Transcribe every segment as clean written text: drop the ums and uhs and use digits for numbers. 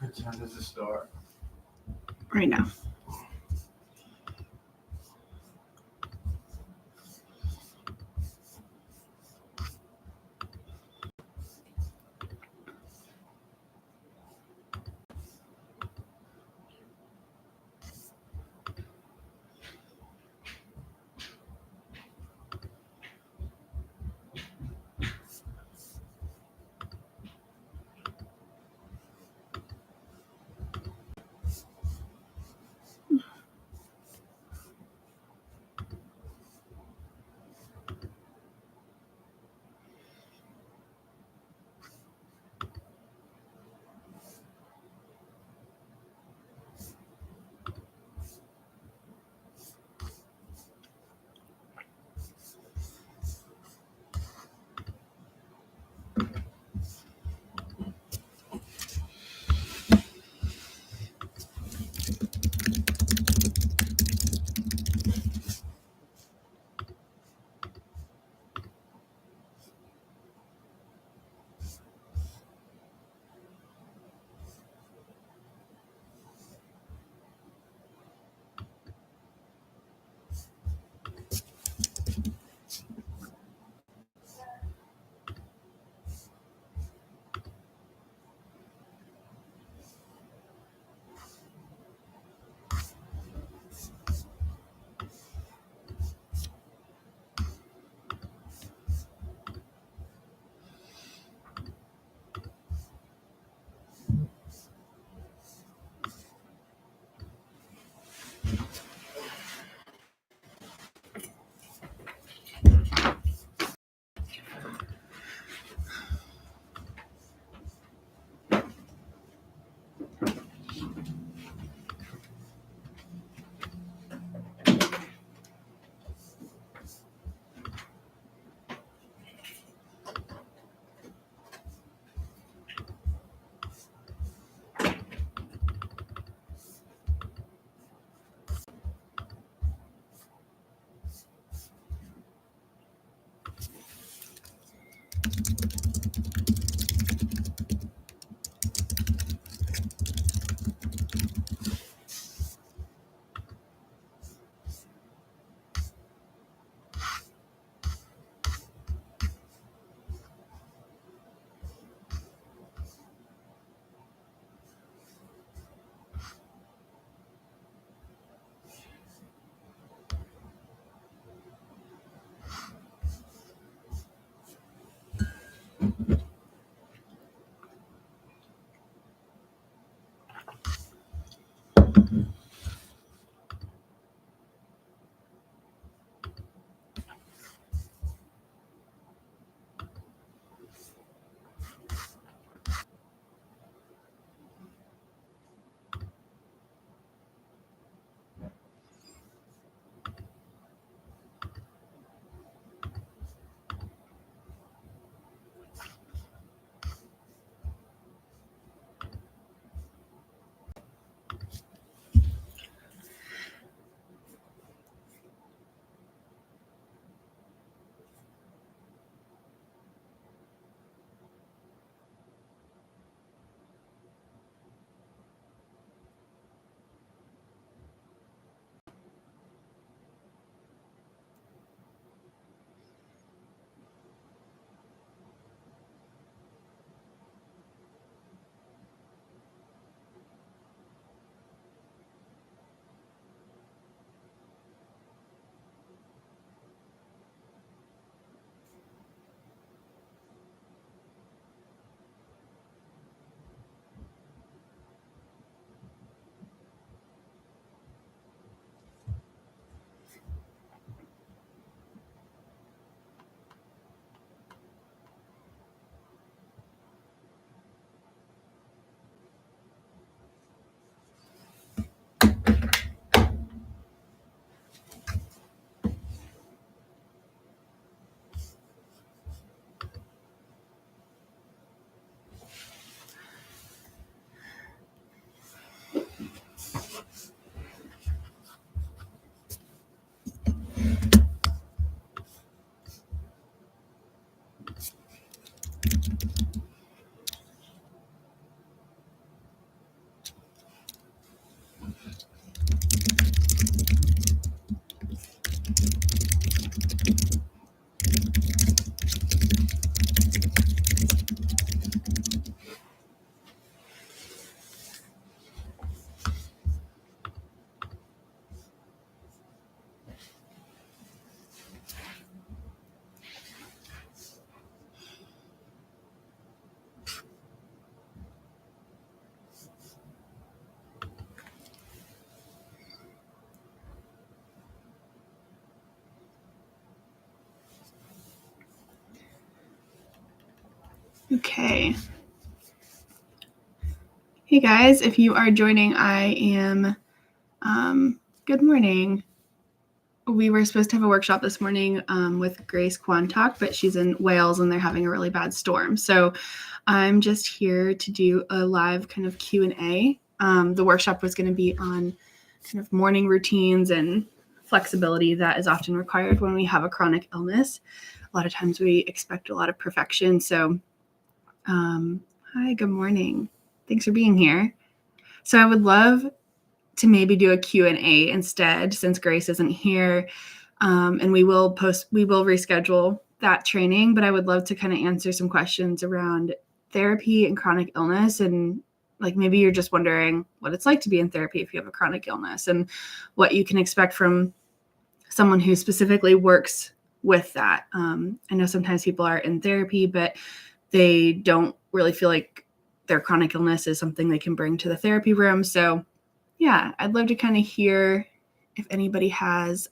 What time does it start? Right now. Okay. Hey guys, if you are joining, I am, good morning. We were supposed to have a workshop this morning with Grace Quantock, but she's in Wales and they're having a really bad storm. So I'm just here to do a live kind of Q&A. The workshop was going to be on kind of morning routines and flexibility that is often required when we have a chronic illness. A lot of times we expect a lot of perfection. So hi, good morning. Thanks for being here. So I would love to maybe do a Q&A instead, since Grace isn't here. And we will reschedule that training, but I would love to kind of answer some questions around therapy and chronic illness. And like, maybe you're just wondering what it's like to be in therapy if you have a chronic illness and what you can expect from someone who specifically works with that. I know sometimes people are in therapy, but they don't really feel like their chronic illness is something they can bring to the therapy room. So yeah, I'd love to kind of hear if anybody has,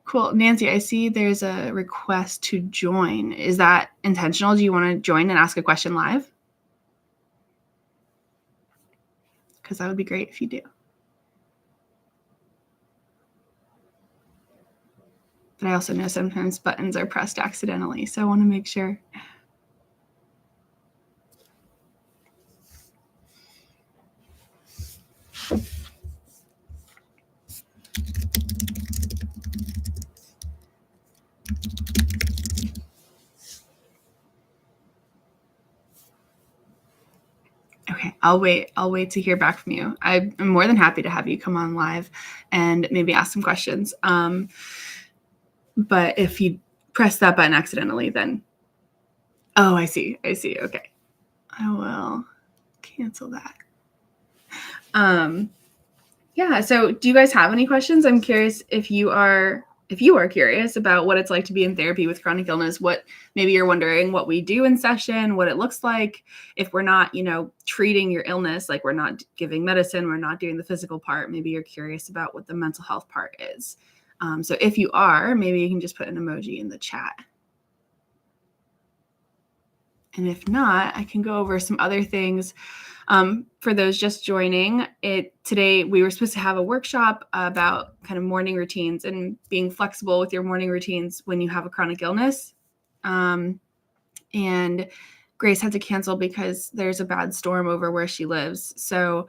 cool. Nancy, I see there's a request to join. Is that intentional? Do you want to join and ask a question live? Because that would be great if you do. But I also know sometimes buttons are pressed accidentally, so I want to make sure. Okay, I'll wait to hear back from you. I'm more than happy to have you come on live and maybe ask some questions. But if you press that button accidentally, then, oh, I see. Okay. I will cancel that. Yeah. So do you guys have any questions? I'm curious if you are curious about what it's like to be in therapy with chronic illness, what maybe you're wondering what we do in session, what it looks like if we're not, treating your illness, like we're not giving medicine, we're not doing the physical part. Maybe you're curious about what the mental health part is. So if you are, maybe you can just put an emoji in the chat. And if not, I can go over some other things. For those just joining, today we were supposed to have a workshop about kind of morning routines and being flexible with your morning routines when you have a chronic illness. And Grace had to cancel because there's a bad storm over where she lives. So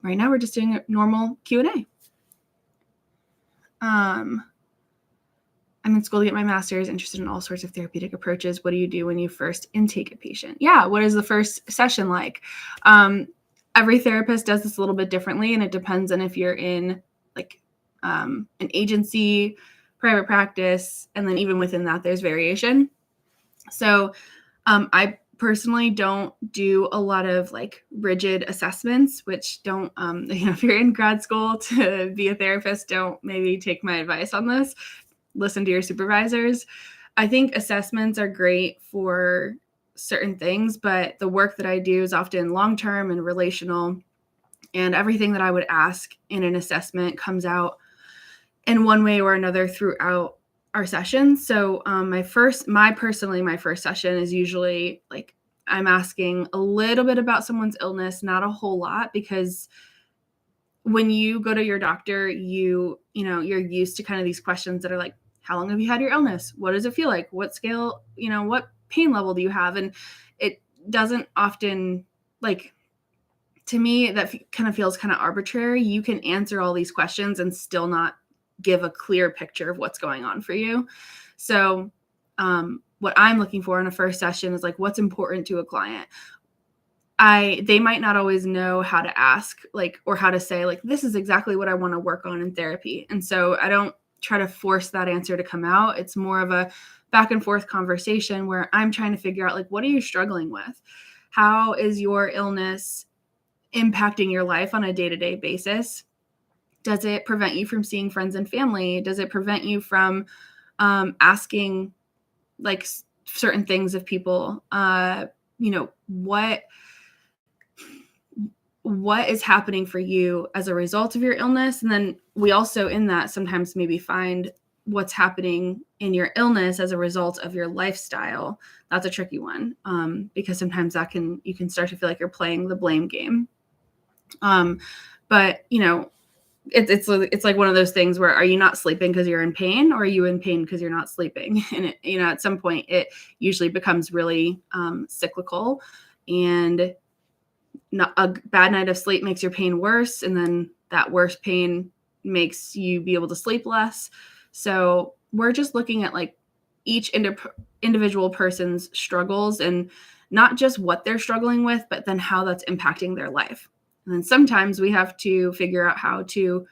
right now we're just doing a normal Q&A. I'm in school to get my master's, interested in all sorts of therapeutic approaches. What do you do when you first intake a patient? Yeah, what is the first session like? Every therapist does this a little bit differently, and it depends on if you're in like an agency, private practice, and then even within that, there's variation. So I personally don't do a lot of like rigid assessments, which don't, if you're in grad school to be a therapist, don't maybe take my advice on this. Listen to your supervisors. I think assessments are great for certain things, but the work that I do is often long-term and relational, and everything that I would ask in an assessment comes out in one way or another throughout our sessions. So my first session is usually like I'm asking a little bit about someone's illness, not a whole lot, because when you go to your doctor, you're used to kind of these questions that are like, how long have you had your illness? What does it feel like? What scale, what pain level do you have? And it doesn't often, like, to me, that kind of feels kind of arbitrary. You can answer all these questions and still not give a clear picture of what's going on for you. So what I'm looking for in a first session is like, what's important to a client? They might not always know how to ask, like, or how to say, like, this is exactly what I want to work on in therapy. And so I don't try to force that answer to come out. It's more of a back and forth conversation where I'm trying to figure out, like, what are you struggling with? How is your illness impacting your life on a day-to-day basis? Does it prevent you from seeing friends and family? Does it prevent you from asking, like, certain things of people? What is happening for you as a result of your illness? And then we also in that sometimes maybe find what's happening in your illness as a result of your lifestyle, that's a tricky one, because sometimes you can start to feel like you're playing the blame game. But it's like one of those things where, are you not sleeping because you're in pain, or are you in pain because you're not sleeping? And at some point it usually becomes really cyclical, and not a bad night of sleep makes your pain worse, and then that worse pain makes you be able to sleep less. So we're just looking at like each individual person's struggles, and not just what they're struggling with, but then how that's impacting their life. And then sometimes we have to figure out how to,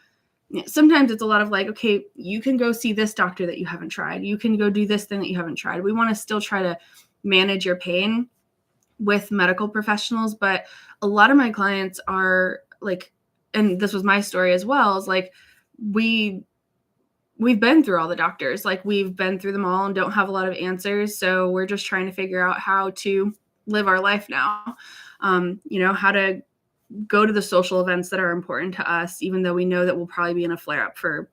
sometimes it's a lot of like, okay, you can go see this doctor that you haven't tried. You can go do this thing that you haven't tried. We want to still try to manage your pain with medical professionals. But a lot of my clients are like, and this was my story as well, is like, we've been through all the doctors, like we've been through them all and don't have a lot of answers. So we're just trying to figure out how to live our life now. How to go to the social events that are important to us, even though we know that we'll probably be in a flare up for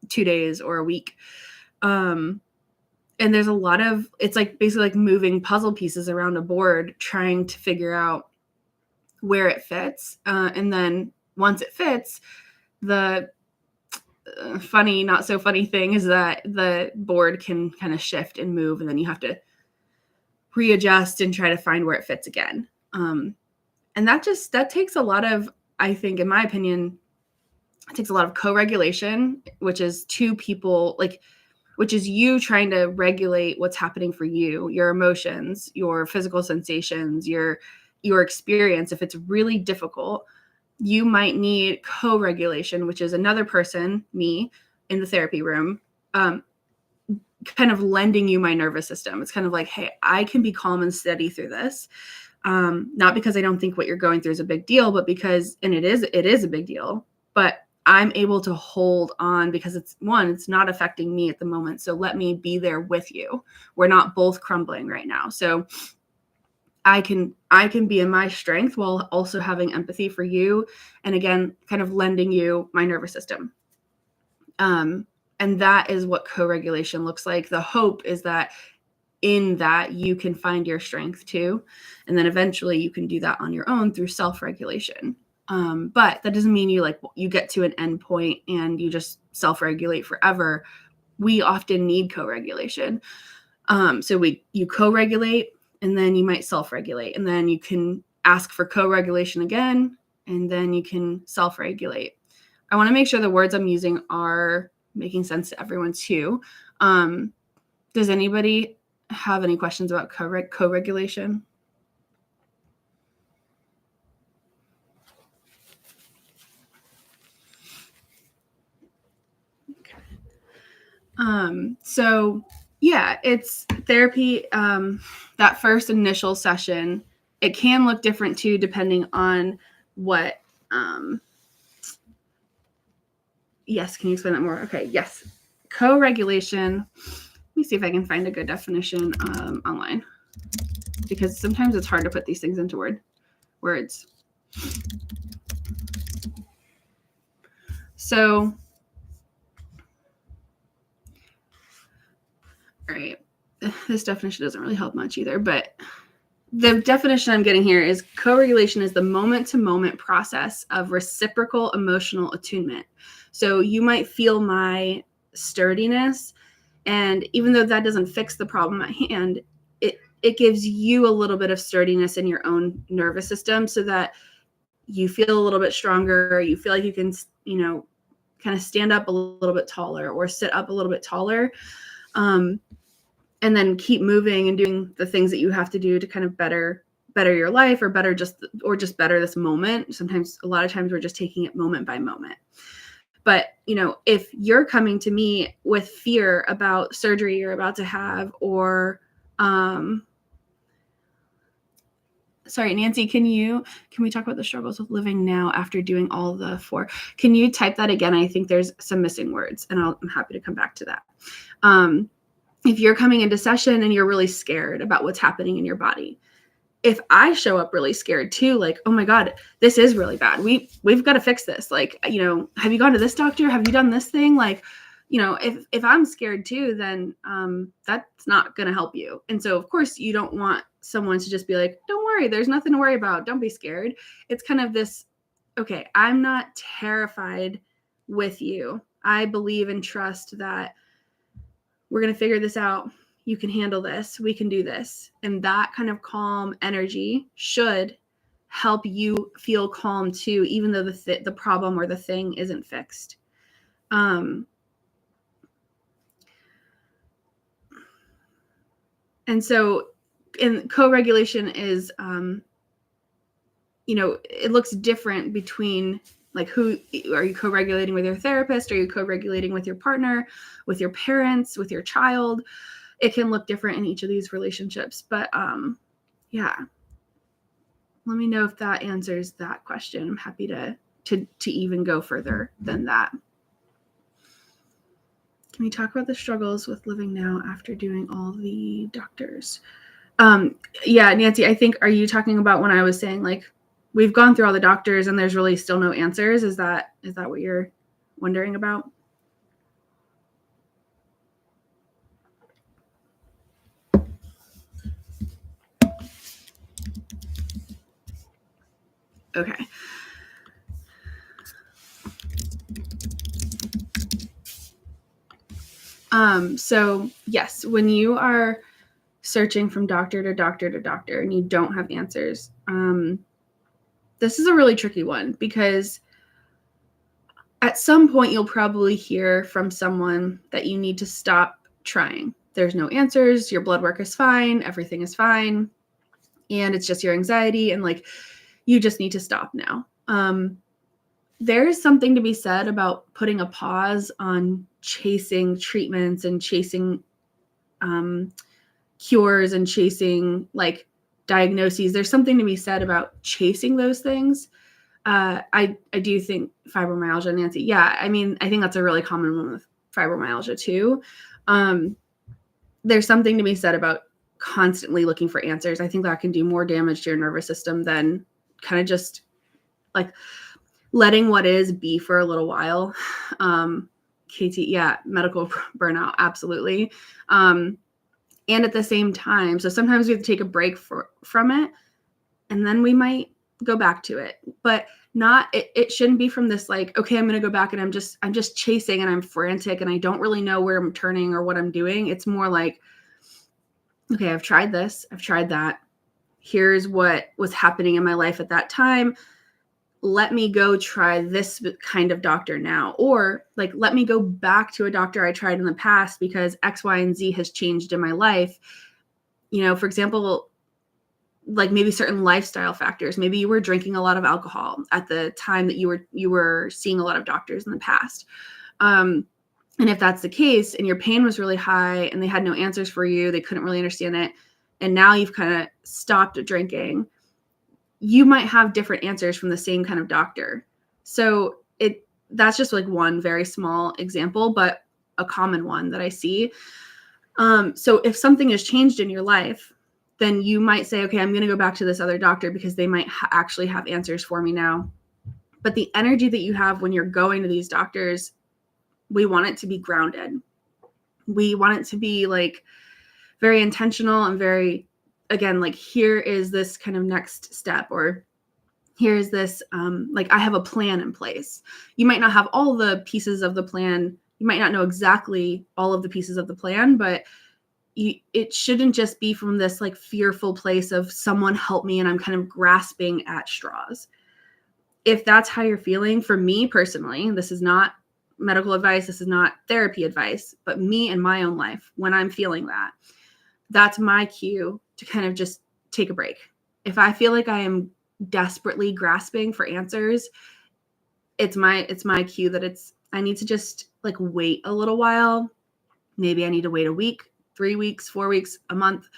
2 days or a week. And there's a lot of, it's like basically like moving puzzle pieces around a board, trying to figure out where it fits. And then once it fits, the funny, not so funny thing is that the board can kind of shift and move, and then you have to readjust and try to find where it fits again. And that takes a lot of, I think, in my opinion, it takes a lot of co-regulation, which is two people, which is you trying to regulate what's happening for you, your emotions, your physical sensations, your experience. If it's really difficult, you might need co-regulation, which is another person, me, in the therapy room, kind of lending you my nervous system. It's kind of like, hey, I can be calm and steady through this. Not because I don't think what you're going through is a big deal, but because, and it is a big deal, but I'm able to hold on because it's not affecting me at the moment. So let me be there with you. We're not both crumbling right now. So I can be in my strength while also having empathy for you. And again, kind of lending you my nervous system. And that is what co-regulation looks like. The hope is that in that you can find your strength too. And then eventually you can do that on your own through self-regulation. But that doesn't mean you get to an end point and you just self-regulate forever. We often need co-regulation. So you co-regulate, and then you might self-regulate, and then you can ask for co-regulation again, and then you can self-regulate. I want to make sure the words I'm using are making sense to everyone too. Does anybody have any questions about co-regulation? Okay. So yeah, it's therapy. That first initial session, it can look different too, depending on what, yes. Can you explain that more? Okay. Yes. Co-regulation. Let me see if I can find a good definition online, because sometimes it's hard to put these things into words. So, all right, this definition doesn't really help much either, but the definition I'm getting here is co-regulation is the moment-to-moment process of reciprocal emotional attunement. So you might feel my sturdiness, and even though that doesn't fix the problem at hand, it gives you a little bit of sturdiness in your own nervous system, so that you feel a little bit stronger. You feel like you can, kind of stand up a little bit taller or sit up a little bit taller, and then keep moving and doing the things that you have to do to kind of better your life, or just better this moment. Sometimes, a lot of times, we're just taking it moment by moment. But, if you're coming to me with fear about surgery you're about to have, or, sorry, Nancy, can we talk about the struggles with living now after doing all the 4? Can you type that again? I think there's some missing words, and I'm happy to come back to that. If you're coming into session and you're really scared about what's happening in your body, if I show up really scared too, like, oh my God, this is really bad. We've got to fix this. Like, have you gone to this doctor? Have you done this thing? Like, if I'm scared too, then that's not going to help you. And so, of course, you don't want someone to just be like, don't worry, there's nothing to worry about. Don't be scared. It's kind of this, okay, I'm not terrified with you. I believe and trust that we're going to figure this out. You can handle this. We can do this. And that kind of calm energy should help you feel calm too, even though the problem or the thing isn't fixed. And so in co-regulation is, it looks different between like, who are you co-regulating with? Your therapist? Are you co-regulating with your partner, with your parents, with your child? It can look different in each of these relationships, but yeah. Let me know if that answers that question. I'm happy to even go further than that. Can we talk about the struggles with living now after doing all the doctors? Yeah, Nancy, I think, are you talking about when I was saying like, we've gone through all the doctors and there's really still no answers? Is that what you're wondering about? Okay. So yes, when you are searching from doctor to doctor to doctor and you don't have answers, this is a really tricky one, because at some point you'll probably hear from someone that you need to stop trying. There's no answers. Your blood work is fine. Everything is fine. And it's just your anxiety. And like, you just need to stop now. There is something to be said about putting a pause on chasing treatments and chasing cures and chasing like diagnoses. There's something to be said about chasing those things. I do think fibromyalgia, Nancy. Yeah, I mean, I think that's a really common one with fibromyalgia too. There's something to be said about constantly looking for answers. I think that can do more damage to your nervous system than kind of just like letting what is be for a little while. KT, yeah, medical burnout, absolutely. And at the same time, so sometimes we have to take a break from it, and then we might go back to it, but it shouldn't be from this like, okay, I'm going to go back and I'm just chasing and I'm frantic and I don't really know where I'm turning or what I'm doing. It's more like, okay, I've tried this, I've tried that. Here's what was happening in my life at that time. Let me go try this kind of doctor now. Or like, let me go back to a doctor I tried in the past because X, Y, and Z has changed in my life. For example, like maybe certain lifestyle factors. Maybe you were drinking a lot of alcohol at the time that you were seeing a lot of doctors in the past. And if that's the case and your pain was really high and they had no answers for you, they couldn't really understand it, and now you've kind of stopped drinking, you might have different answers from the same kind of doctor. So that's just like one very small example, but a common one that I see. So if something has changed in your life, then you might say, okay, I'm going to go back to this other doctor because they might actually have answers for me now. But the energy that you have when you're going to these doctors, we want it to be grounded. We want it to be like very intentional and very, again, like, here is this kind of next step, or here's this, like, I have a plan in place. You might not have all the pieces of the plan. You might not know exactly all of the pieces of the plan, but it shouldn't just be from this like fearful place of someone help me and I'm kind of grasping at straws. If that's how you're feeling, for me personally, this is not medical advice, this is not therapy advice, but me in my own life, when I'm feeling that, that's my cue to kind of just take a break. If I feel like I am desperately grasping for answers, it's my cue that I need to just like wait a little while. Maybe I need to wait a week, 3 weeks, 4 weeks, a month.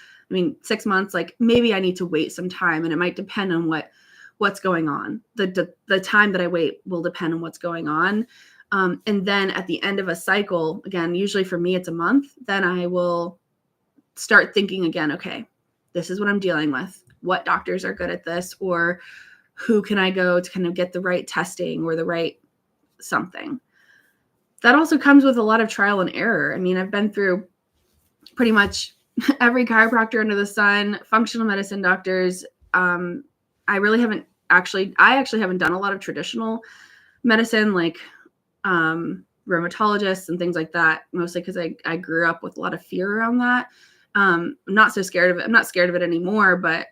6 months. Like, maybe I need to wait some time, and it might depend on what's going on. The time that I wait will depend on what's going on. And then at the end of a cycle, again, usually for me it's a month, then I will start thinking again, okay, this is what I'm dealing with. What doctors are good at this, or who can I go to kind of get the right testing or the right something. that also comes with a lot of trial and error. I mean, I've been through pretty much every chiropractor under the sun, functional medicine doctors. I actually haven't done a lot of traditional medicine, like rheumatologists and things like that, mostly because I grew up with a lot of fear around that. I'm not so scared of it. I'm not scared of it anymore, but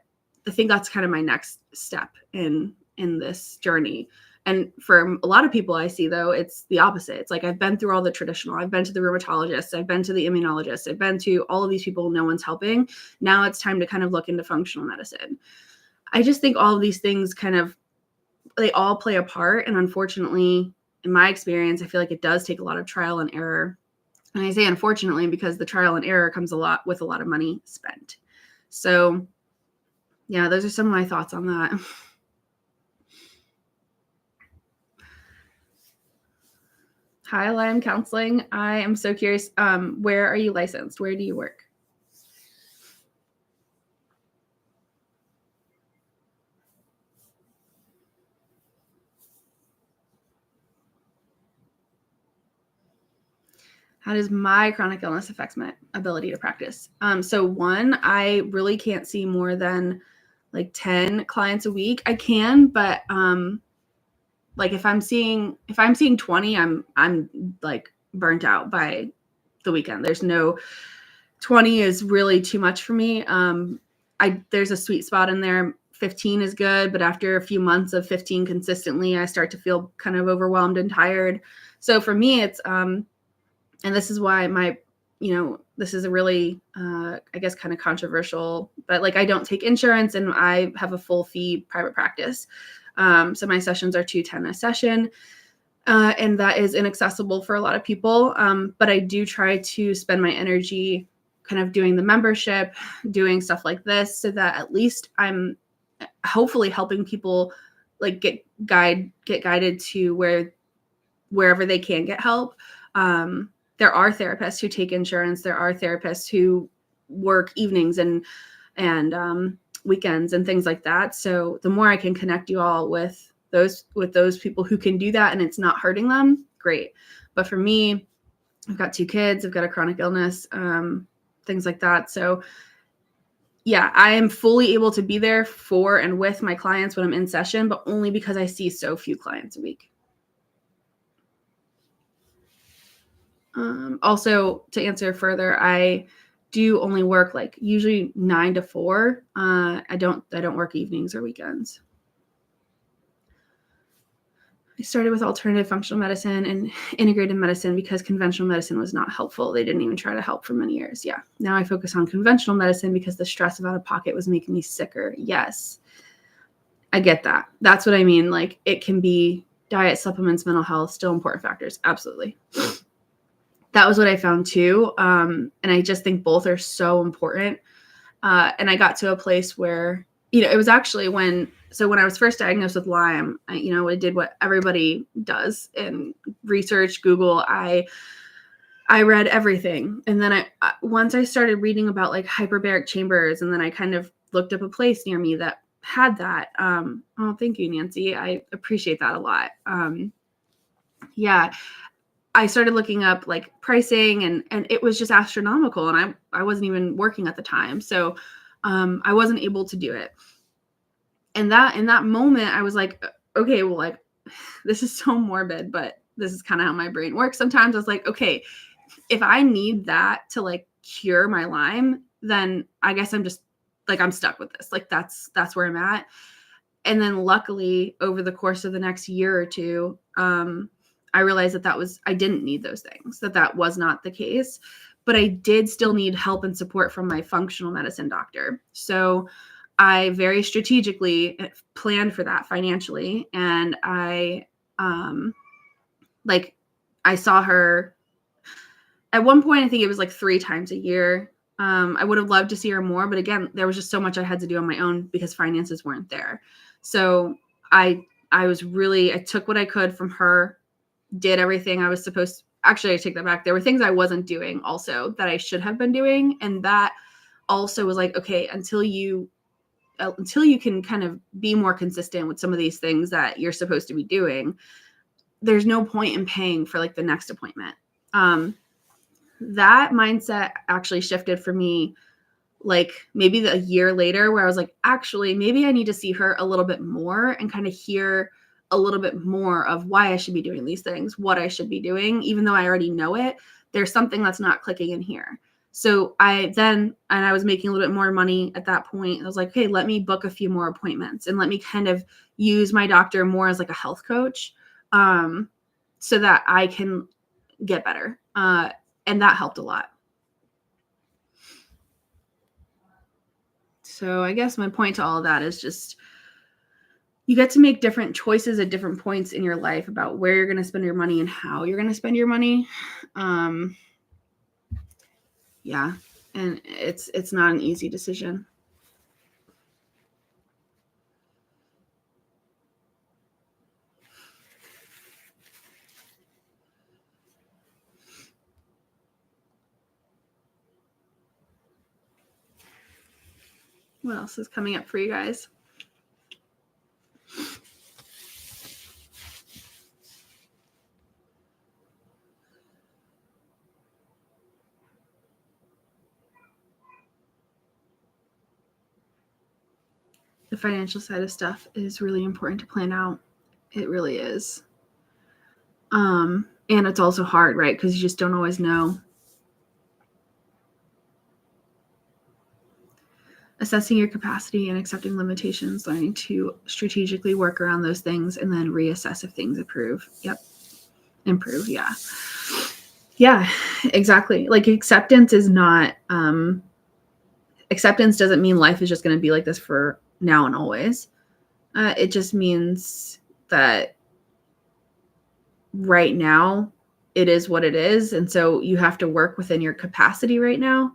I think that's kind of my next step in this journey. And for a lot of people I see, though, it's the opposite. It's like, I've been through all the traditional. I've been to the rheumatologists. I've been to the immunologists. I've been to all of these people. No one's helping. Now it's time to kind of look into functional medicine. I just think all of these things they all play a part. And unfortunately, in my experience, I feel like it does take a lot of trial and error. And I say unfortunately because the trial and error comes with a lot of money spent. So yeah, those are some of my thoughts on that. Hi, Lyme Counseling. I am so curious. Where are you licensed? Where do you work? How does my chronic illness affect my ability to practice? So one, I really can't see more than like 10 clients a week. I can, but like if I'm seeing 20, I'm like burnt out by the weekend. 20 is really too much for me. There's a sweet spot in there. 15 is good, but after a few months of 15 consistently, I start to feel kind of overwhelmed and tired. So for me, it's and this is why this is a really, I guess, kind of controversial, but like I don't take insurance and I have a full fee private practice. So my sessions are $210 a session. And that is inaccessible for a lot of people. But I do try to spend my energy kind of doing the membership, doing stuff like this, so that at least I'm hopefully helping people like get guided to wherever they can get help. There are therapists who take insurance. There are therapists who work evenings and weekends and things like that. So the more I can connect you all with those people who can do that and it's not hurting them, great. But for me, I've got 2 kids, I've got a chronic illness, things like that. So yeah, I am fully able to be there for and with my clients when I'm in session, but only because I see so few clients a week. Also, to answer further, I do only work like usually 9 to 4. I don't work evenings or weekends. I started with alternative functional medicine and integrated medicine because conventional medicine was not helpful. They didn't even try to help for many years. Yeah. Now I focus on conventional medicine because the stress of out of pocket was making me sicker. Yes. I get that. That's what I mean. Like, it can be diet, supplements, mental health, still important factors. Absolutely. That was what I found too. And I just think both are so important. And I got to a place where, it was actually when I was first diagnosed with Lyme, I did what everybody does in research, Google. I read everything. And then once I started reading about like hyperbaric chambers, and then I kind of looked up a place near me that had that. Oh, thank you, Nancy. I appreciate that a lot. Yeah. I started looking up like pricing and it was just astronomical, and I wasn't even working at the time. So I wasn't able to do it. And in that moment, I was like, okay, well, like, this is so morbid, but this is kind of how my brain works. Sometimes I was like, okay, if I need that to like cure my Lyme, then I guess I'm just like, I'm stuck with this. Like, that's where I'm at. And then luckily over the course of the next year or two, I realized I didn't need those things, that was not the case, but I did still need help and support from my functional medicine doctor. So I very strategically planned for that financially. And I saw her at one point. I think it was like 3 times a year. I would have loved to see her more, but again, there was just so much I had to do on my own because finances weren't there. So I took what I could from her, did everything I was supposed to. Actually, I take that back. There were things I wasn't doing also that I should have been doing. And that also was like, okay, until you can kind of be more consistent with some of these things that you're supposed to be doing, there's no point in paying for like the next appointment. That mindset actually shifted for me like maybe a year later, where I was like, actually, maybe I need to see her a little bit more and kind of hear a little bit more of why I should be doing these things, what I should be doing, even though I already know it. There's something that's not clicking in here. So I was making a little bit more money at that point. I was like, hey, let me book a few more appointments and let me kind of use my doctor more as like a health coach, so that I can get better. And that helped a lot. So I guess my point to all of that is just you get to make different choices at different points in your life about where you're going to spend your money and how you're going to spend your money. Yeah. And it's not an easy decision. What else is coming up for you guys? The financial side of stuff is really important to plan out. It really is. And it's also hard, right? Because you just don't always know. Assessing your capacity and accepting limitations, learning to strategically work around those things, and then reassess if things improve. Yep. Improve. Yeah. Yeah, exactly. Like acceptance is not, acceptance doesn't mean life is just going to be like this for now and always. It just means that right now it is what it is. And so you have to work within your capacity right now.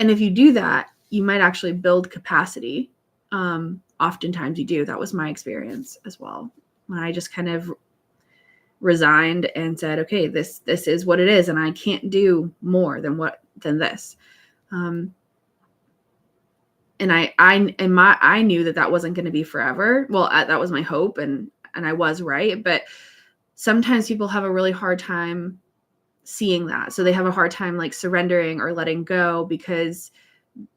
And if you do that, you might actually build capacity. Oftentimes you do. That was my experience as well. When I just kind of resigned and said, okay, this is what it is. And I can't do more than this. And I knew that wasn't going to be forever. Well, that was my hope, and I was right. But sometimes people have a really hard time seeing that. So they have a hard time like surrendering or letting go because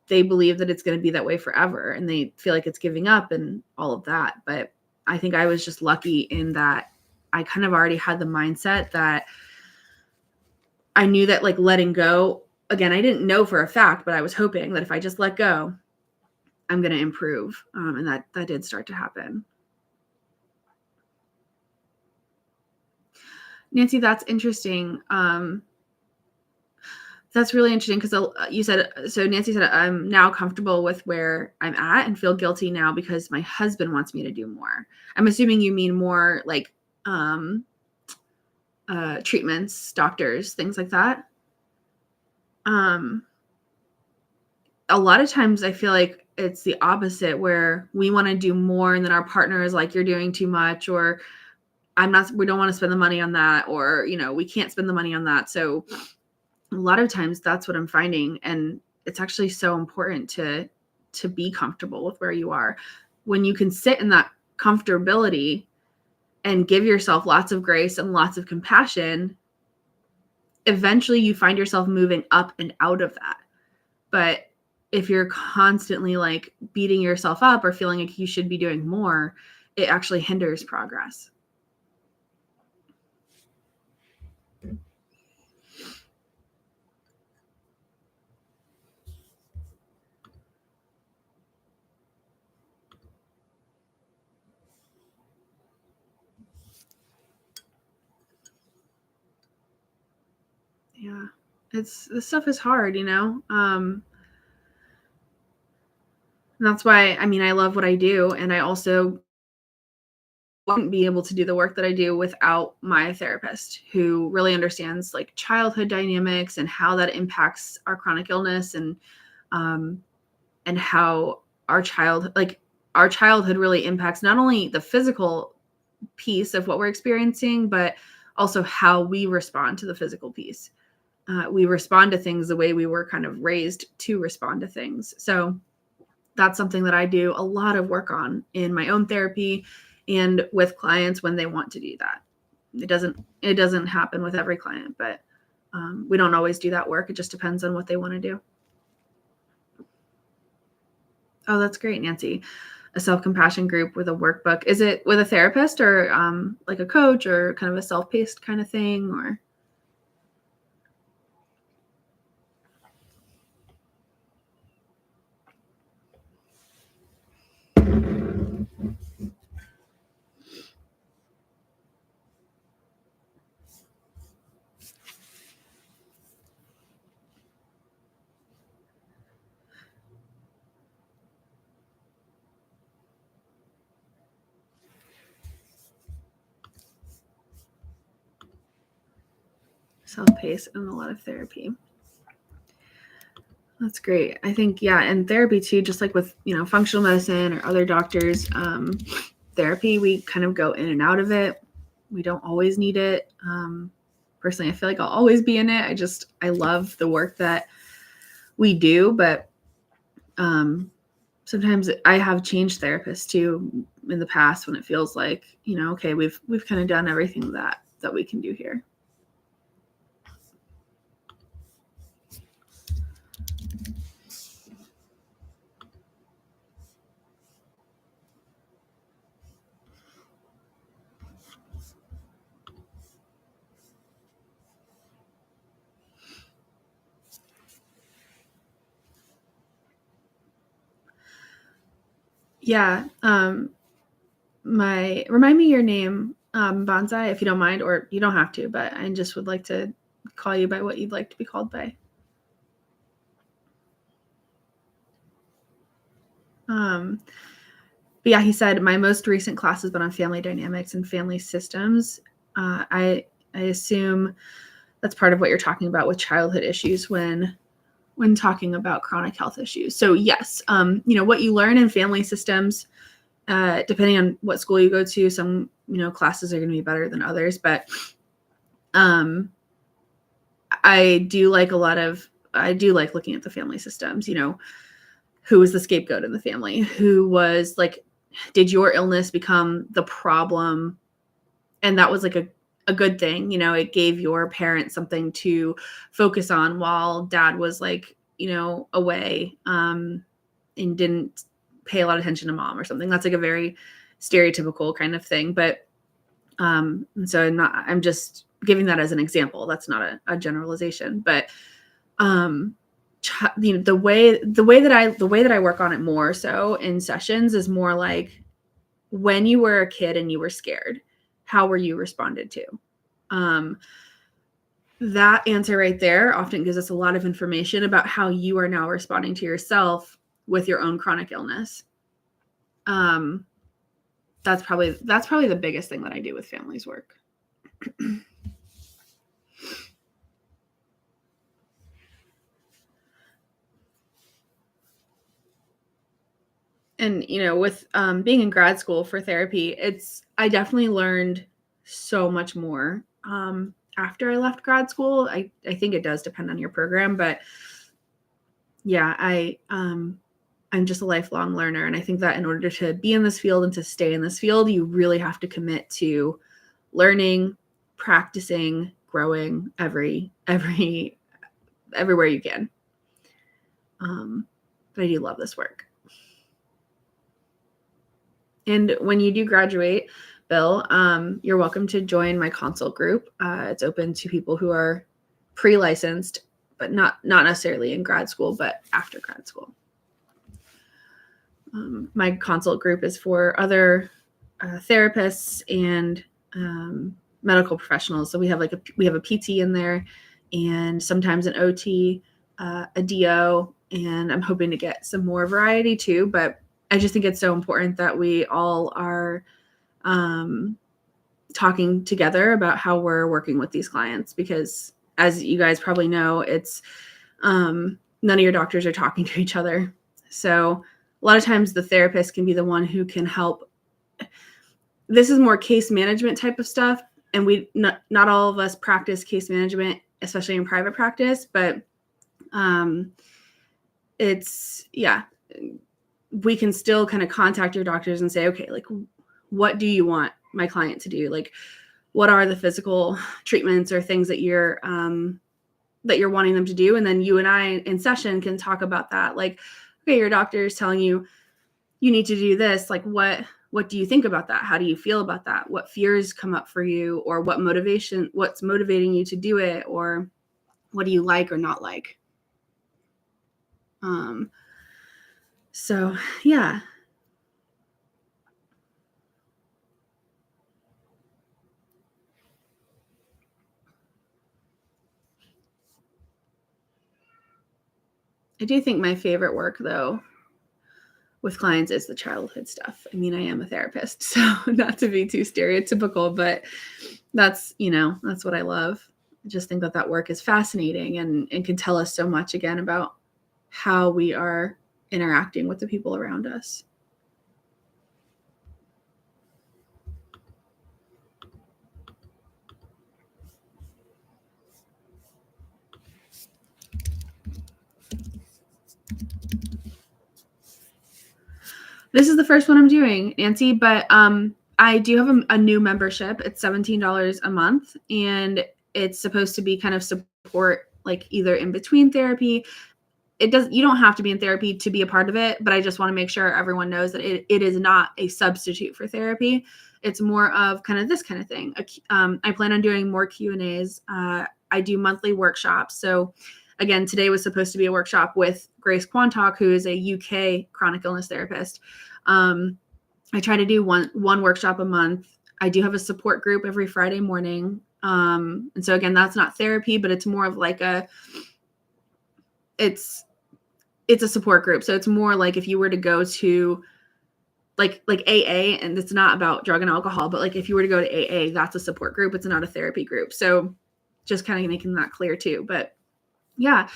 they believe that it's going to be that way forever, and they feel like it's giving up and all of that. But I think I was just lucky in that I kind of already had the mindset that I knew that like letting go, again, I didn't know for a fact, but I was hoping that if I just let go, I'm going to improve. And that did start to happen. Nancy, that's interesting. That's really interesting because you said, so Nancy said, I'm now comfortable with where I'm at and feel guilty now because my husband wants me to do more. I'm assuming you mean more like treatments, doctors, things like that. A lot of times I feel like it's the opposite, where we want to do more and then our partner is like, you're doing too much, or we don't want to spend the money on that, or, we can't spend the money on that. So a lot of times that's what I'm finding. And it's actually so important to be comfortable with where you are. When you can sit in that comfortability and give yourself lots of grace and lots of compassion, eventually you find yourself moving up and out of that. But if you're constantly like beating yourself up or feeling like you should be doing more, it actually hinders progress. Yeah. This stuff is hard, that's why, I love what I do. And I also wouldn't be able to do the work that I do without my therapist, who really understands like childhood dynamics and how that impacts our chronic illness, and how our childhood really impacts not only the physical piece of what we're experiencing, but also how we respond to the physical piece. We respond to things the way we were kind of raised to respond to things. So that's something that I do a lot of work on in my own therapy and with clients when they want to do that. it doesn't happen with every client, but we don't always do that work. It just depends on what they want to do. Oh, that's great, Nancy. A self-compassion group with a workbook. Is it with a therapist or like a coach or kind of a self-paced kind of thing, or? Self-paced and a lot of therapy. That's great. I think, yeah, and therapy too, just like with, functional medicine or other doctors, therapy, we kind of go in and out of it. We don't always need it. Personally, I feel like I'll always be in it. I love the work that we do, but sometimes I have changed therapists too in the past when it feels like, okay, we've kind of done everything that we can do here. Yeah. Remind me your name, Bonsai, if you don't mind, or you don't have to, but I just would like to call you by what you'd like to be called by. But yeah, he said, my most recent class has been on family dynamics and family systems. I assume that's part of what you're talking about with childhood issues when talking about chronic health issues. So yes, what you learn in family systems, depending on what school you go to, some, classes are going to be better than others, but I do like looking at the family systems, who was the scapegoat in the family, who was like, did your illness become the problem? And that was like a good thing. It gave your parents something to focus on while dad was like, away, and didn't pay a lot of attention to mom or something. That's like a very stereotypical kind of thing. But so I'm just giving that as an example. That's not a generalization, but the way that I work on it more so in sessions is more like, when you were a kid and you were scared, how were you responded to? That answer right there often gives us a lot of information about how you are now responding to yourself with your own chronic illness. That's probably the biggest thing that I do with families work. And, with being in grad school for therapy, I definitely learned so much more after I left grad school. I think it does depend on your program, but yeah, I'm just a lifelong learner. And I think that in order to be in this field and to stay in this field, you really have to commit to learning, practicing, growing everywhere you can. But I do love this work. And when you do graduate, Bill, you're welcome to join my consult group. It's open to people who are pre-licensed, but not necessarily in grad school, but after grad school. My consult group is for other therapists and medical professionals. So we have a PT in there, and sometimes an OT, a DO, and I'm hoping to get some more variety too. But I just think it's so important that we all are talking together about how we're working with these clients, because as you guys probably know, it's none of your doctors are talking to each other. So a lot of times the therapist can be the one who can help. This is more case management type of stuff. And not all of us practice case management, especially in private practice, but we can still kind of contact your doctors and say, okay, like, what do you want my client to do? Like, what are the physical treatments or things that you're wanting them to do. And then you and I in session can talk about that. Like, okay, your doctor is telling you need to do this. Like, what do you think about that? How do you feel about that? What fears come up for you, or what's motivating you to do it, or what do you like or not like? So yeah. I do think my favorite work, though, with clients is the childhood stuff. I mean, I am a therapist, so not to be too stereotypical, but that's what I love. I just think that work is fascinating and can tell us so much, again, about how we are interacting with the people around us. This is the first one I'm doing, Nancy, but I do have a new membership. It's $17 a month, and it's supposed to be kind of support, like either in between therapy. You don't have to be in therapy to be a part of it, but I just want to make sure everyone knows that it is not a substitute for therapy. It's more of kind of this kind of thing. I plan on doing more Q&As. I do monthly workshops. So again, today was supposed to be a workshop with Grace Quantock, who is a UK chronic illness therapist. I try to do one workshop a month. I do have a support group every Friday morning. And so again, that's not therapy, but it's more of like it's a support group. So it's more like if you were to go to like AA, and it's not about drug and alcohol, but like if you were to go to AA, that's a support group. It's not a therapy group. So just kind of making that clear too. But yeah,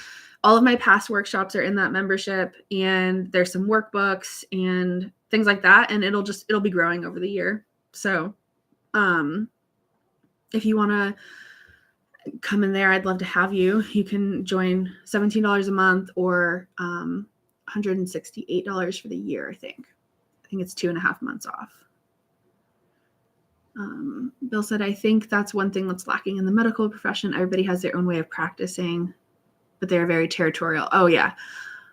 all of my past workshops are in that membership, and there's some workbooks and things like that. And it'll be growing over the year. So if you want to come in there, I'd love to have you. You can join $17 a month or $168 for the year, I think. I think it's 2.5 months off. Bill said, I think that's one thing that's lacking in the medical profession. Everybody has their own way of practicing, but they're very territorial. Oh yeah,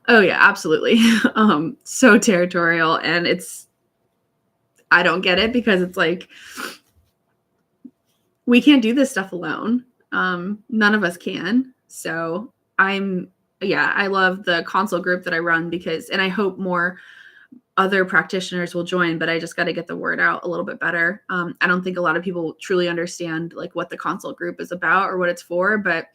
absolutely. So territorial. And I don't get it, because it's like, we can't do this stuff alone. None of us can. So I love the consult group that I run, and I hope more other practitioners will join, but I just got to get the word out a little bit better. I don't think a lot of people truly understand like what the consult group is about or what it's for, but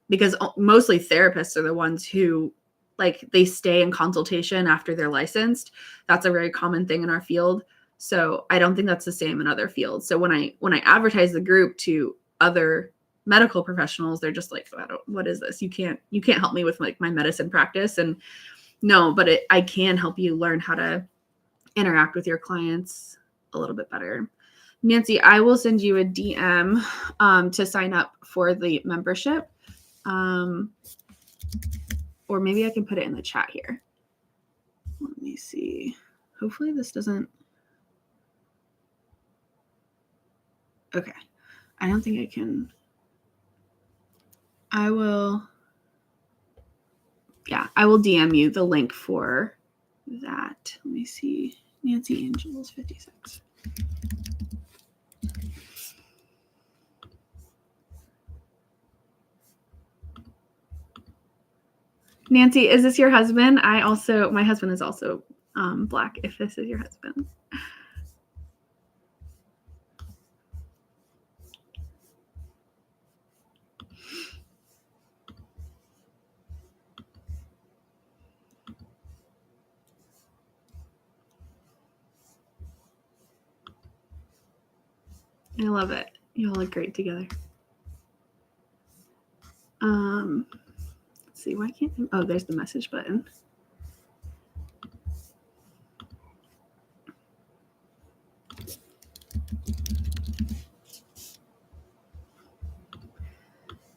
because mostly therapists are the ones who like they stay in consultation after they're licensed. That's a very common thing in our field. So I don't think that's the same in other fields. So when I advertise the group to other medical professionals, they're just like, what is this? You can't help me with like my medicine practice. And no, but I can help you learn how to interact with your clients a little bit better. Nancy, I will send you a DM to sign up for the membership. Or maybe I can put it in the chat here. Let me see. Hopefully this doesn't. Okay. I don't think I can. I will DM you the link for that. Let me see. Nancy Angels 56. Nancy, is this your husband? My husband is also Black, if this is your husband. I love it. You all look great together. Let's see, why can't I? Oh, there's the message button.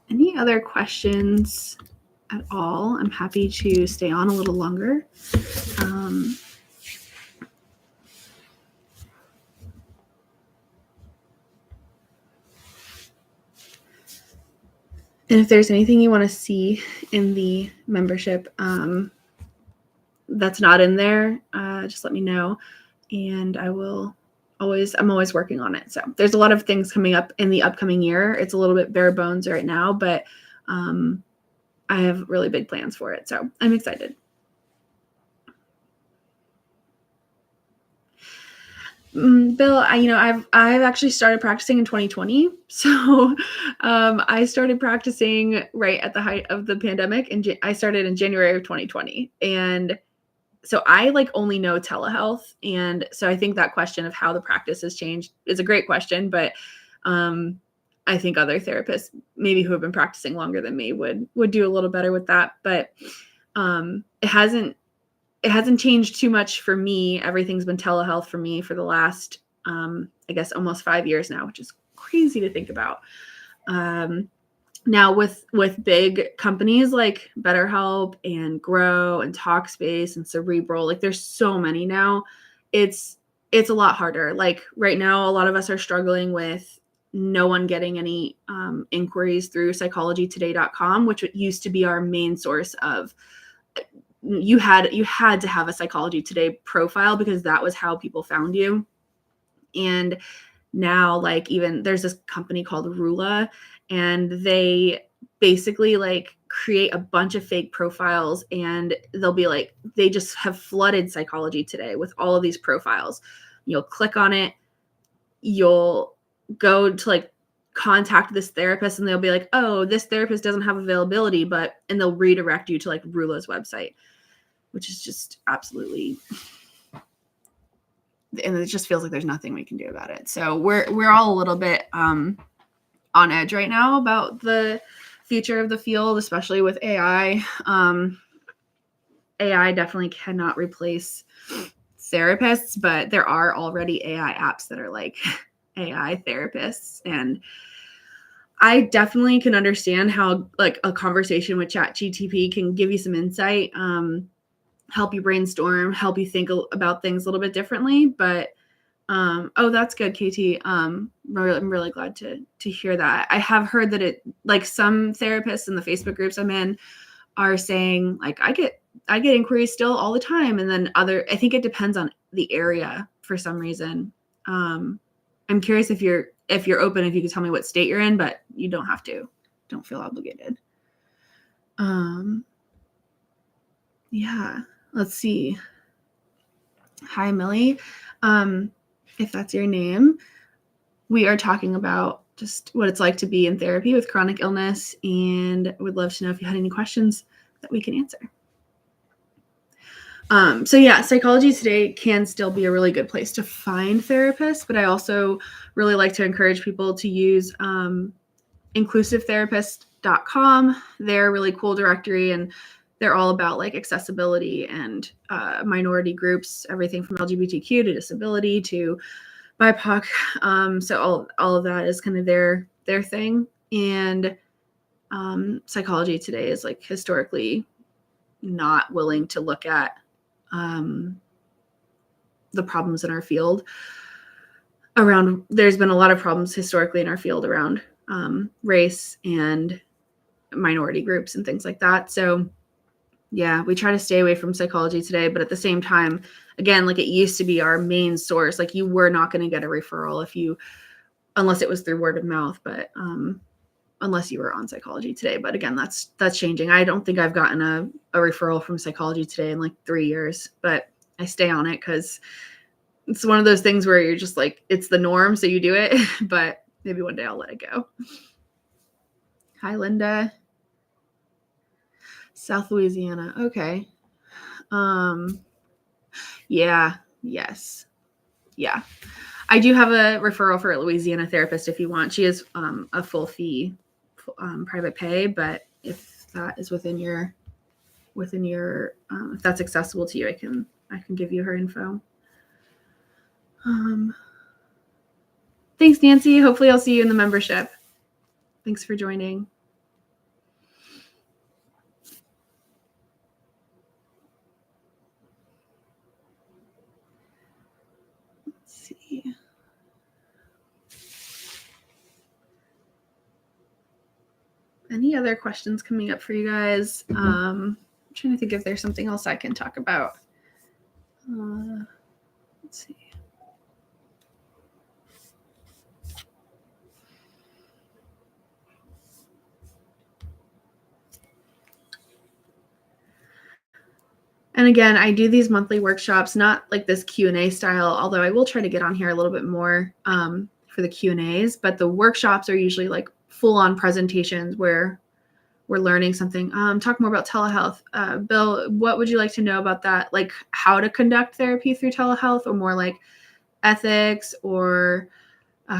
Any other questions at all? I'm happy to stay on a little longer. And if there's anything you want to see in the membership that's not in there, just let me know, and I'm always working on it. So there's a lot of things coming up in the upcoming year. It's a little bit bare bones right now, but I have really big plans for it. So I'm excited. Bill, I've actually started practicing in 2020. So I started practicing right at the height of the pandemic, and I started in January of 2020. And so I only know telehealth. And so I think that question of how the practice has changed is a great question, but I think other therapists maybe who have been practicing longer than me would do a little better with that. But it hasn't changed too much for me. Everything's been telehealth for me for the last, I guess, almost 5 years now, which is crazy to think about. Now with big companies like BetterHelp and Grow and Talkspace and Cerebral, there's so many now. It's a lot harder. Right now, a lot of us are struggling with no one getting any inquiries through psychologytoday.com, which used to be our main source of. You had to have a Psychology Today profile because that was how people found you. And now even there's this company called Rula, and they basically create a bunch of fake profiles, and they'll be they just have flooded Psychology Today with all of these profiles. You'll click on it, you'll go to contact this therapist, and they'll be like, oh, this therapist doesn't have availability, and they'll redirect you to Rula's website, which is just absolutely, and it just feels like there's nothing we can do about it. So we're all a little bit on edge right now about the future of the field, especially with AI. AI definitely cannot replace therapists, but there are already AI apps that are AI therapists. And I definitely can understand how a conversation with ChatGPT can give you some insight, help you brainstorm, help you think about things a little bit differently. But oh, that's good, KT. I'm really glad to hear that. I have heard that it some therapists in the Facebook groups I'm in are saying I get inquiries still all the time, and then I think it depends on the area for some reason. I'm curious if you're open, if you could tell me what state you're in, but you don't have to. Don't feel obligated. Yeah. Let's see. Hi, Millie. If that's your name, we are talking about just what it's like to be in therapy with chronic illness, and would love to know if you had any questions that we can answer. So yeah, Psychology Today can still be a really good place to find therapists, but I also really like to encourage people to use inclusivetherapist.com. They're a really cool directory, and they're all about accessibility and minority groups, everything from LGBTQ to disability to BIPOC. So all of that is kind of their thing. And Psychology Today is historically not willing to look at the problems in our field around. There's been a lot of problems historically in our field around race and minority groups and things like that. So yeah, we try to stay away from Psychology Today, but at the same time, again, it used to be our main source. You were not going to get a referral unless it was through word of mouth, but unless you were on Psychology Today. But again, that's changing. I don't think I've gotten a referral from Psychology Today in 3 years, but I stay on it because it's one of those things where you're just it's the norm, so you do it, but maybe one day I'll let it go. Hi, Linda. South Louisiana. Okay. Yeah. Yes. Yeah. I do have a referral for a Louisiana therapist if you want. She is a full fee, private pay, but if that is within your if that's accessible to you, I can give you her info. Thanks, Nancy. Hopefully I'll see you in the membership. Thanks for joining. Let's see. Any other questions coming up for you guys? I'm trying to think if there's something else I can talk about. Let's see. And again, I do these monthly workshops, not like this Q&A style, although I will try to get on here a little bit more for the Q&As, but the workshops are usually like full-on presentations where we're learning something. Talk more about telehealth. Bill, what would you like to know about that? Like how to conduct therapy through telehealth, or more like ethics, or like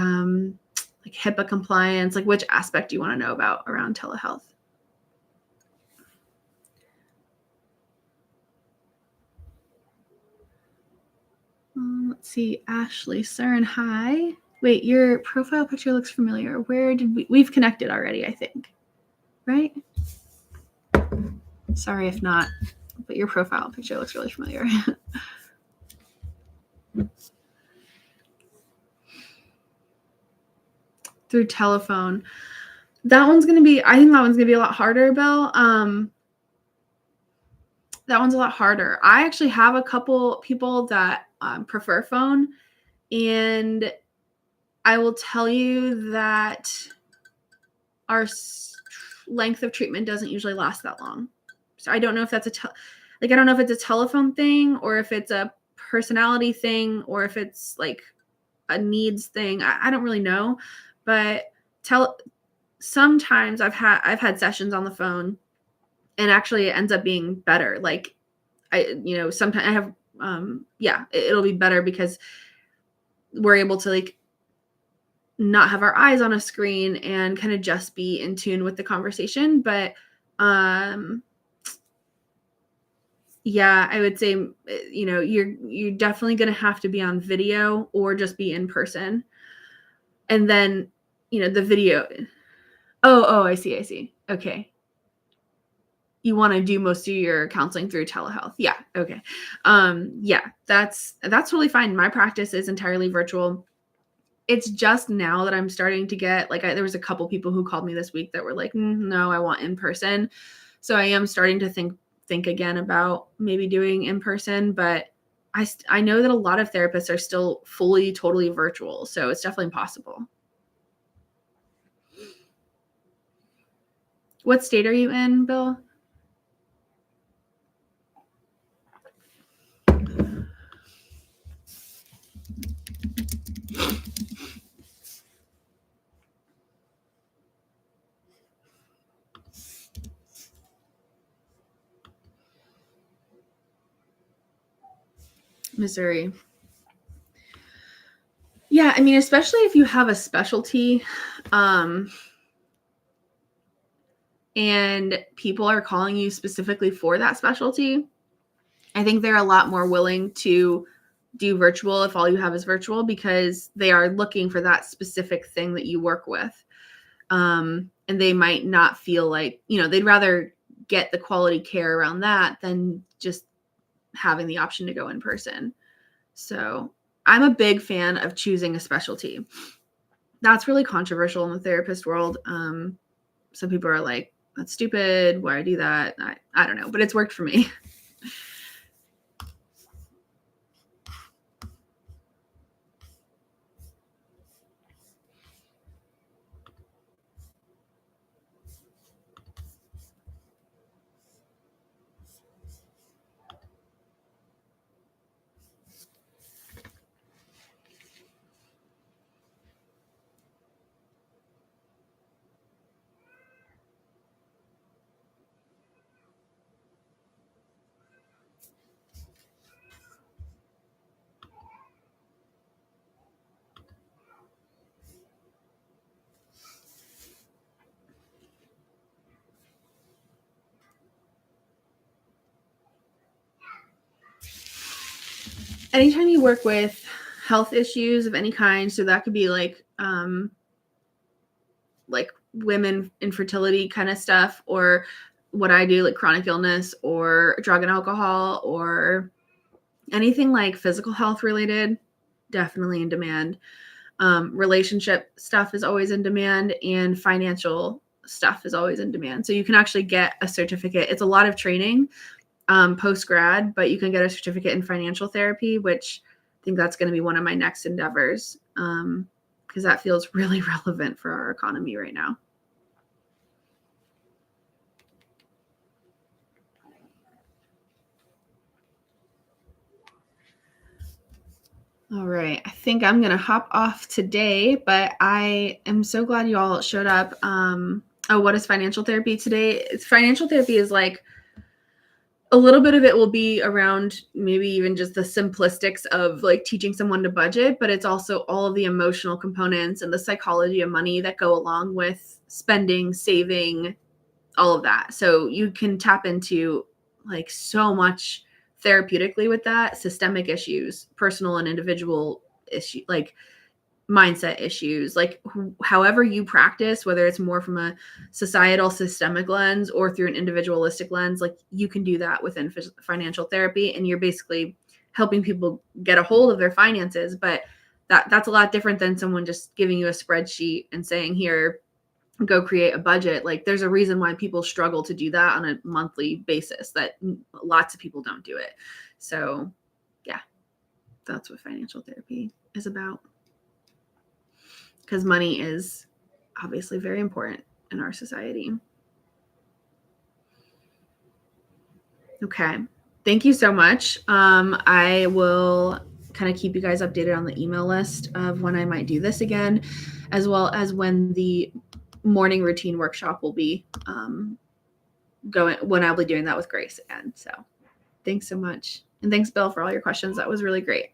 HIPAA compliance? Like which aspect do you want to know about around telehealth? Let's see, Ashley Cern, hi. Wait, your profile picture looks familiar. Where did we've connected already, I think, right? Sorry if not, but your profile picture looks really familiar. Through telephone. That one's going to be, I think that one's going to be a lot harder, Bill. That one's a lot harder. I actually have a couple people that prefer phone, and I will tell you that our length of treatment doesn't usually last that long. So I don't know if that's I don't know if it's a telephone thing, or if it's a personality thing, or if it's like a needs thing. I don't really know, but sometimes I've had sessions on the phone, and actually it ends up being better. Like sometimes I have, it'll be better because we're able to like not have our eyes on a screen and kind of just be in tune with the conversation. But yeah, I would say, you're definitely going to have to be on video or just be in person. And then, the video. Oh, I see. Okay. You want to do most of your counseling through telehealth. Yeah. Okay. Yeah, that's totally fine. My practice is entirely virtual. It's just now that I'm starting to get, like, there was a couple people who called me this week that were like, no, I want in person. So I am starting to think again about maybe doing in person, but I know that a lot of therapists are still totally virtual. So it's definitely possible. What state are you in, Bill? Missouri. Yeah, I mean, especially if you have a specialty, and people are calling you specifically for that specialty, I think they're a lot more willing to do virtual if all you have is virtual, because they are looking for that specific thing that you work with. And they might not feel like, they'd rather get the quality care around that than just having the option to go in person. So I'm a big fan of choosing a specialty. That's really controversial in the therapist world. Some people are like, that's stupid. Why do that? I don't know, but it's worked for me. Anytime you work with health issues of any kind, so that could be like women infertility kind of stuff, or what I do, like chronic illness or drug and alcohol, or anything like physical health related, definitely in demand. Relationship stuff is always in demand, and financial stuff is always in demand. So you can actually get a certificate. It's a lot of training post-grad, but you can get a certificate in financial therapy, which I think that's going to be one of my next endeavors, because that feels really relevant for our economy right now. All right. I think I'm going to hop off today, but I am so glad you all showed up. What is financial therapy today? Financial therapy is like a little bit of it will be around maybe even just the simplistics of like teaching someone to budget, but it's also all of the emotional components and the psychology of money that go along with spending, saving, all of that. So you can tap into like so much therapeutically with that, systemic issues, personal and individual issue, like mindset issues, like however you practice, whether it's more from a societal systemic lens or through an individualistic lens, like you can do that within financial therapy, and you're basically helping people get a hold of their finances. But that's a lot different than someone just giving you a spreadsheet and saying, here, go create a budget. Like there's a reason why people struggle to do that on a monthly basis, that lots of people don't do it. So yeah, that's what financial therapy is about, because money is obviously very important in our society. Okay. Thank you so much. I will kind of keep you guys updated on the email list of when I might do this again, as well as when the morning routine workshop will be when I'll be doing that with Grace again. So thanks so much. And thanks, Bill, for all your questions. That was really great.